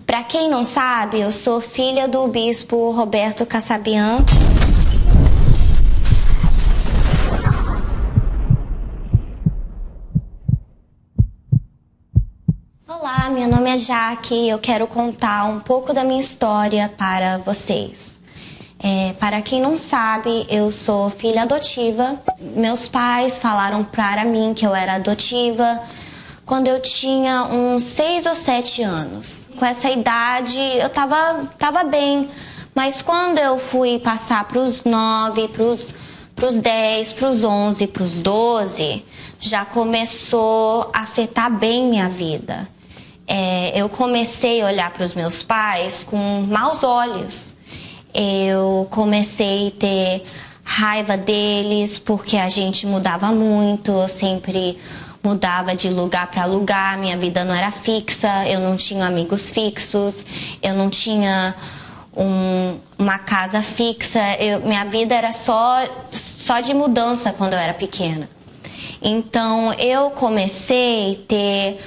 Para quem não sabe, eu sou filha do bispo Roberto Kasabian. Olá, meu nome é Jaque e eu quero contar um pouco da minha história para vocês. Para quem não sabe, eu sou filha adotiva. Meus pais falaram para mim que eu era adotiva quando eu tinha uns 6 ou 7 anos. Com essa idade eu tava bem, mas quando eu fui passar para os 9, para os 10, para os 11, para os 12, já começou a afetar bem minha vida. Eu comecei a olhar para os meus pais com maus olhos. Eu comecei a ter raiva deles porque a gente mudava muito, eu sempre mudava de lugar para lugar, minha vida não era fixa, eu não tinha amigos fixos, eu não tinha uma casa fixa, minha vida era só de mudança quando eu era pequena. Então eu comecei a ter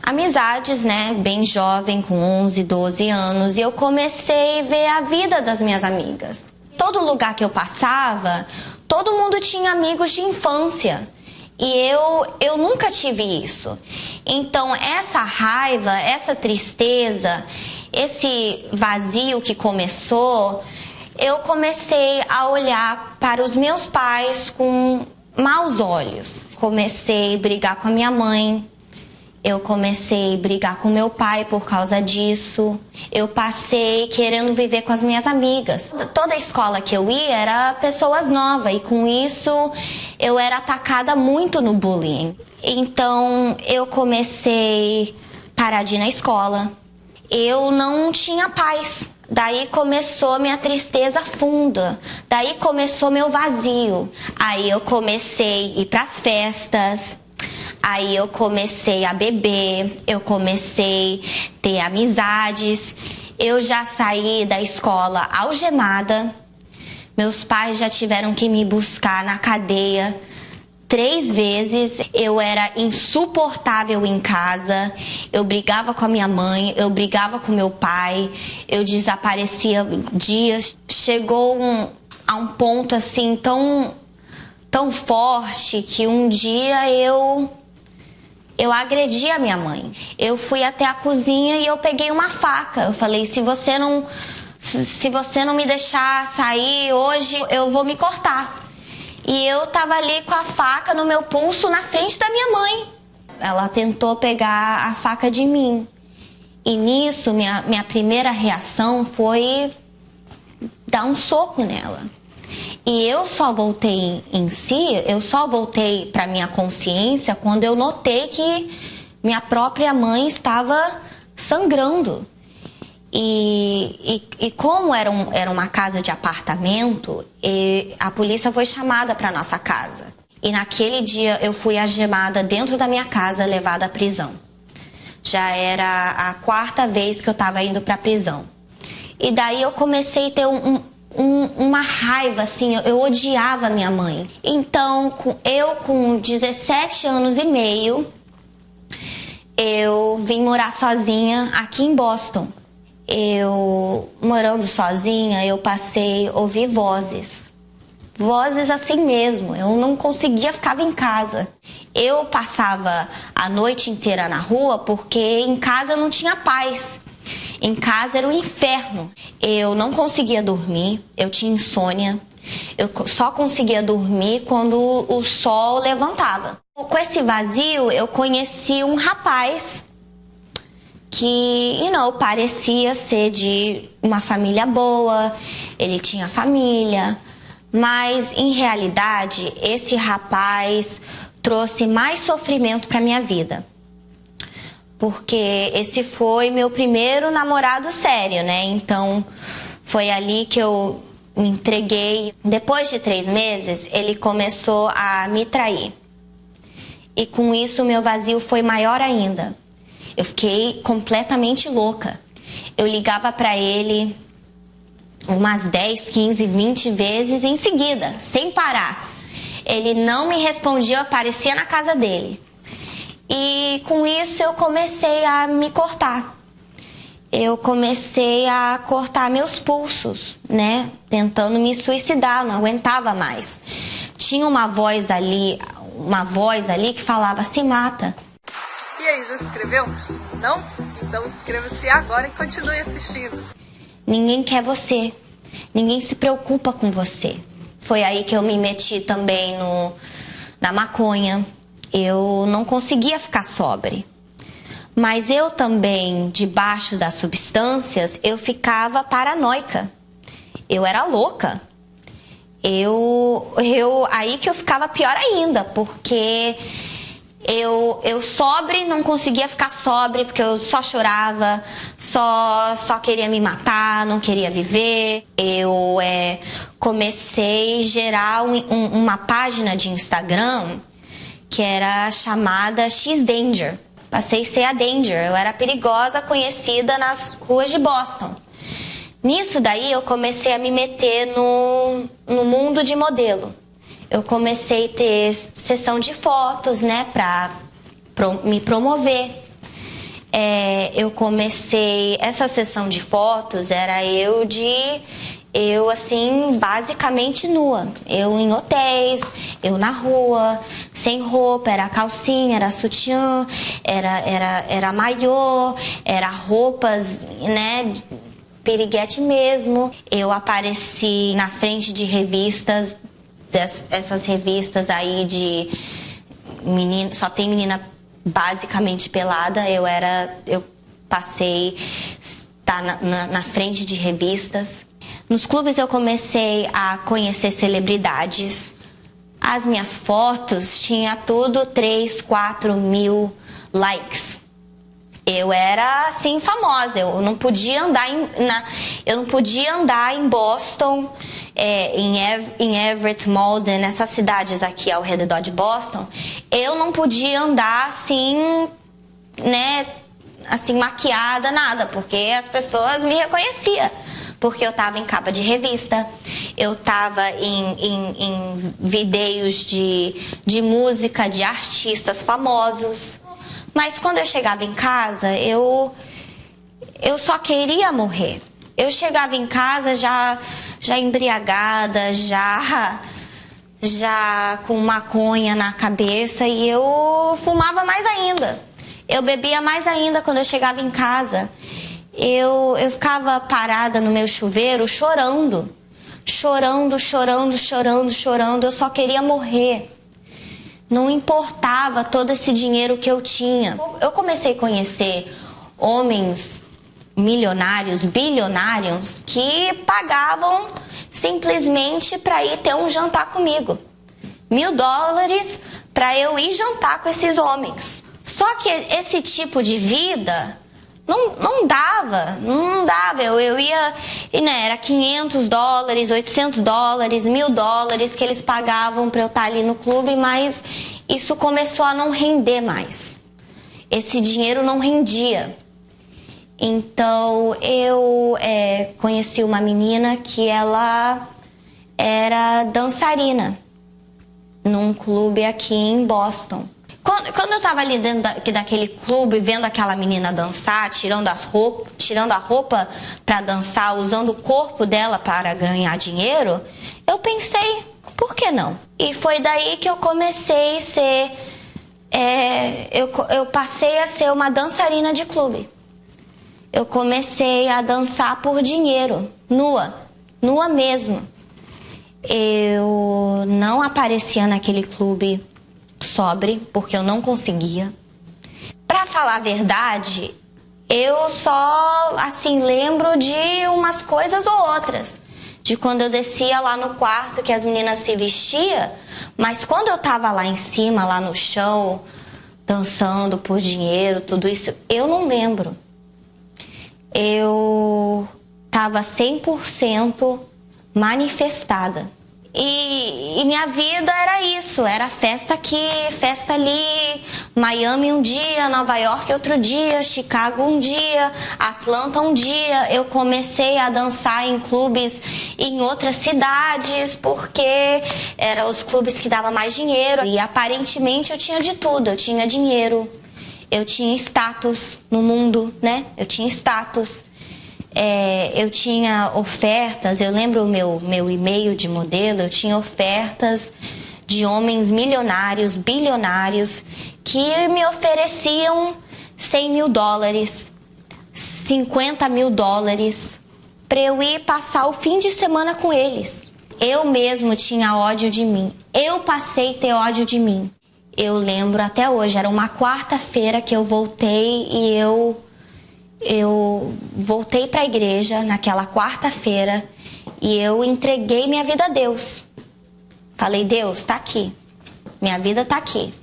amizades, né, bem jovem, com 11, 12 anos, e eu comecei a ver a vida das minhas amigas. Todo lugar que eu passava, todo mundo tinha amigos de infância, e eu nunca tive isso. Então essa raiva, essa tristeza, esse vazio que começou, eu comecei a olhar para os meus pais com maus olhos. Comecei a brigar com a minha mãe. Eu comecei a brigar com meu pai por causa disso. Eu passei querendo viver com as minhas amigas. Toda a escola que eu ia era pessoas novas e com isso eu era atacada muito no bullying. Então eu comecei a parar de ir na escola. Eu não tinha paz. Daí começou minha tristeza funda. Daí começou meu vazio. Aí eu comecei a ir para as festas. Aí eu comecei a beber, eu comecei a ter amizades, eu já saí da escola algemada, meus pais já tiveram que me buscar na cadeia 3 vezes, eu era insuportável em casa, eu brigava com a minha mãe, eu brigava com meu pai, eu desaparecia dias, chegou a um ponto assim tão forte que um dia eu agredi a minha mãe. Eu fui até a cozinha e eu peguei uma faca. Eu falei, se você não me deixar sair hoje, eu vou me cortar. E eu tava ali com a faca no meu pulso na frente da minha mãe. Ela tentou pegar a faca de mim. E nisso, minha primeira reação foi dar um soco nela. E eu só voltei em si, eu só voltei para minha consciência quando eu notei que minha própria mãe estava sangrando. E como era uma casa de apartamento, a polícia foi chamada para nossa casa. E naquele dia eu fui algemada dentro da minha casa, levada à prisão. Já era a 4ª vez que eu estava indo para a prisão. E daí eu comecei a ter uma raiva, assim, eu odiava minha mãe. Então, eu com 17 anos e meio, eu vim morar sozinha aqui em Boston. Eu, morando sozinha, eu passei a ouvir vozes. Vozes assim mesmo, eu não conseguia ficar em casa. Eu passava a noite inteira na rua porque em casa eu não tinha paz. Em casa era um inferno. Eu não conseguia dormir, eu tinha insônia. Eu só conseguia dormir quando o sol levantava. Com esse vazio, eu conheci um rapaz que, parecia ser de uma família boa, ele tinha família, mas em realidade, esse rapaz trouxe mais sofrimento para minha vida. Porque esse foi meu primeiro namorado sério, né? Então, foi ali que eu me entreguei. Depois de 3 meses, ele começou a me trair. E com isso, meu vazio foi maior ainda. Eu fiquei completamente louca. Eu ligava para ele umas 10, 15, 20 vezes em seguida, sem parar. Ele não me respondia, eu aparecia na casa dele. E com isso eu comecei a me cortar. Eu comecei a cortar meus pulsos, né? Tentando me suicidar, não aguentava mais. Tinha uma voz ali que falava: se mata. E aí, já se inscreveu? Não? Então inscreva-se agora e continue assistindo. Ninguém quer você. Ninguém se preocupa com você. Foi aí que eu me meti também na maconha. Eu não conseguia ficar sóbria. Mas eu também, debaixo das substâncias, eu ficava paranoica. Eu era louca. Aí que eu ficava pior ainda, porque eu sóbria não conseguia ficar sóbria, porque eu só chorava, só queria me matar, não queria viver. Eu comecei a gerar uma página de Instagram que era chamada X-Danger. Passei a ser a Danger. Eu era perigosa, conhecida nas ruas de Boston. Nisso daí eu comecei a me meter no mundo de modelo. Eu comecei a ter sessão de fotos, né, pra me promover. Essa sessão de fotos era eu assim, basicamente nua. Eu em hotéis, eu na rua, sem roupa, era calcinha, era sutiã, era maiô, era roupas, né, piriguete mesmo. Eu apareci na frente de revistas, essas revistas aí de menina, só tem menina basicamente pelada. Eu passei na frente de revistas. Nos clubes eu comecei a conhecer celebridades. As minhas fotos tinha tudo 3, 4 mil likes. Eu era assim famosa. Eu não podia andar em Boston, em Everett, Malden, nessas cidades aqui ao redor de Boston. Eu não podia andar assim, né, assim maquiada, nada, porque as pessoas me reconheciam. Porque eu tava em capa de revista, eu tava em vídeos de música de artistas famosos. Mas quando eu chegava em casa, eu só queria morrer. Eu chegava em casa já embriagada, já com maconha na cabeça, e eu fumava mais ainda. Eu bebia mais ainda quando eu chegava em casa. Eu ficava parada no meu chuveiro chorando. Eu só queria morrer. Não importava todo esse dinheiro que eu tinha. Eu comecei a conhecer homens milionários, bilionários, que pagavam simplesmente para ir ter um jantar comigo. $1.000 para eu ir jantar com esses homens. Só que esse tipo de vida não dava. Eu ia, né, era $500, $800, $1.000 que eles pagavam para eu estar ali no clube, mas isso começou a não render mais. Esse dinheiro não rendia. Então eu conheci uma menina que ela era dançarina num clube aqui em Boston. Quando eu tava ali dentro daquele clube, vendo aquela menina dançar, tirando a roupa para dançar, usando o corpo dela para ganhar dinheiro, eu pensei, por que não? E foi daí que eu comecei a ser, eu passei a ser uma dançarina de clube. Eu comecei a dançar por dinheiro, nua mesmo. Eu não aparecia naquele clube sobre, porque eu não conseguia. Pra falar a verdade, eu só assim lembro de umas coisas ou outras, de quando eu descia lá no quarto que as meninas se vestiam, mas quando eu tava lá em cima, lá no chão, dançando por dinheiro, tudo isso, eu não lembro. Eu tava 100% manifestada. E minha vida era isso, era festa aqui, festa ali, Miami um dia, Nova York outro dia, Chicago um dia, Atlanta um dia. Eu comecei a dançar em clubes em outras cidades, porque eram os clubes que davam mais dinheiro. E aparentemente eu tinha de tudo, eu tinha dinheiro, eu tinha status no mundo, né? Eu tinha status. Eu tinha ofertas, eu lembro o meu e-mail de modelo, eu tinha ofertas de homens milionários, bilionários, que me ofereciam $100.000, $50.000, para eu ir passar o fim de semana com eles. Eu mesmo tinha ódio de mim, eu passei a ter ódio de mim. Eu lembro até hoje, era uma quarta-feira que eu voltei e eu voltei para a igreja naquela quarta-feira e eu entreguei minha vida a Deus. Falei, Deus, tá aqui. Minha vida tá aqui.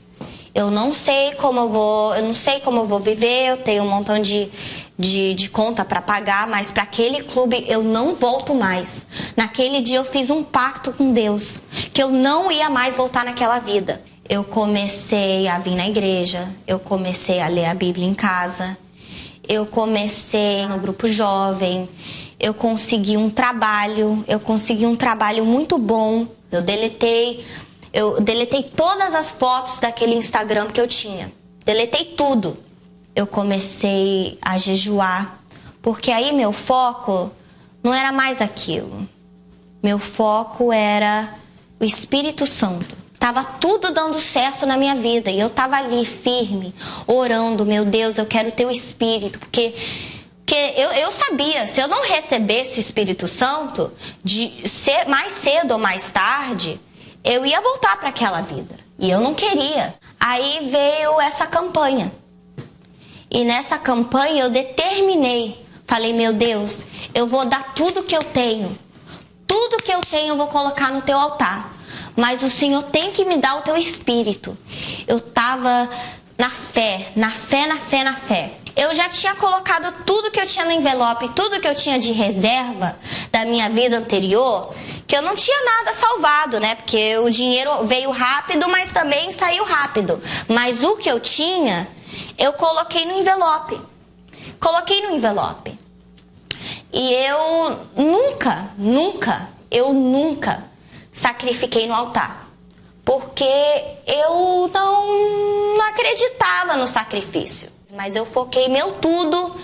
Eu não sei como eu vou viver, eu tenho um montão de conta para pagar, mas para aquele clube eu não volto mais. Naquele dia eu fiz um pacto com Deus, que eu não ia mais voltar naquela vida. Eu comecei a vir na igreja, eu comecei a ler a Bíblia em casa. Eu comecei no grupo jovem, eu consegui um trabalho muito bom. Eu deletei todas as fotos daquele Instagram que eu tinha. Deletei tudo. Eu comecei a jejuar, porque aí meu foco não era mais aquilo. Meu foco era o Espírito Santo. Tava tudo dando certo na minha vida e eu tava ali firme, orando, meu Deus, eu quero ter o Espírito, porque eu sabia, se eu não recebesse o Espírito Santo, mais cedo ou mais tarde, eu ia voltar para aquela vida e eu não queria. Aí veio essa campanha e nessa campanha eu determinei, falei, meu Deus, eu vou dar tudo que eu tenho eu vou colocar no teu altar. Mas o Senhor tem que me dar o teu Espírito. Eu tava na fé. Eu já tinha colocado tudo que eu tinha no envelope, tudo que eu tinha de reserva da minha vida anterior, que eu não tinha nada salvado, né? Porque o dinheiro veio rápido, mas também saiu rápido. Mas o que eu tinha, eu coloquei no envelope. E eu nunca sacrifiquei no altar, porque eu não acreditava no sacrifício, mas eu foquei meu tudo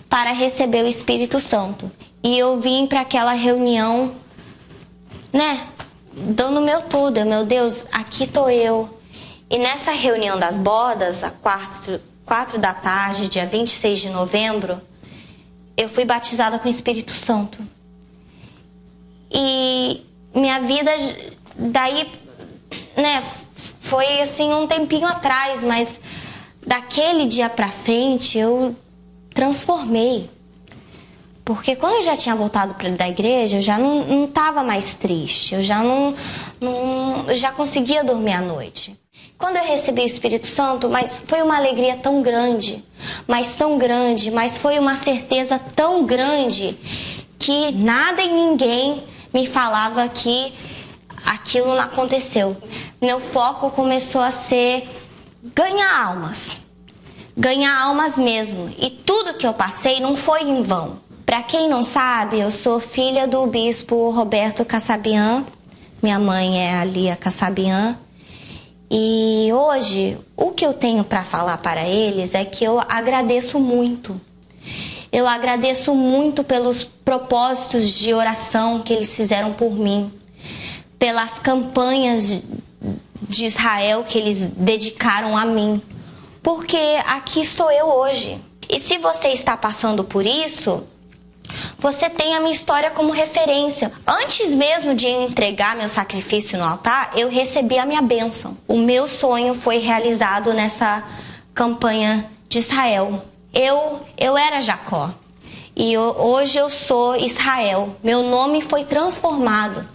para receber o Espírito Santo. E eu vim para aquela reunião, né, dando meu tudo, meu Deus, aqui tô eu. E nessa reunião das bodas, às 4 da tarde, dia 26 de novembro, eu fui batizada com o Espírito Santo. E minha vida daí, né, foi assim um tempinho atrás, mas daquele dia pra frente eu transformei. Porque quando eu já tinha voltado da igreja, eu já não tava mais triste, eu já conseguia dormir à noite. Quando eu recebi o Espírito Santo, mas foi uma alegria tão grande, mas foi uma certeza tão grande que nada e ninguém me falava que aquilo não aconteceu. Meu foco começou a ser ganhar almas mesmo. E tudo que eu passei não foi em vão. Para quem não sabe, eu sou filha do bispo Roberto Kasabian. Minha mãe é a Lia Kasabian. E hoje, o que eu tenho para falar para eles é que eu agradeço muito. Eu agradeço muito pelos propósitos de oração que eles fizeram por mim, pelas campanhas de Israel que eles dedicaram a mim, porque aqui estou eu hoje. E se você está passando por isso, você tem a minha história como referência. Antes mesmo de entregar meu sacrifício no altar, eu recebi a minha bênção. O meu sonho foi realizado nessa campanha de Israel. Eu era Jacó e hoje eu sou Israel. Meu nome foi transformado.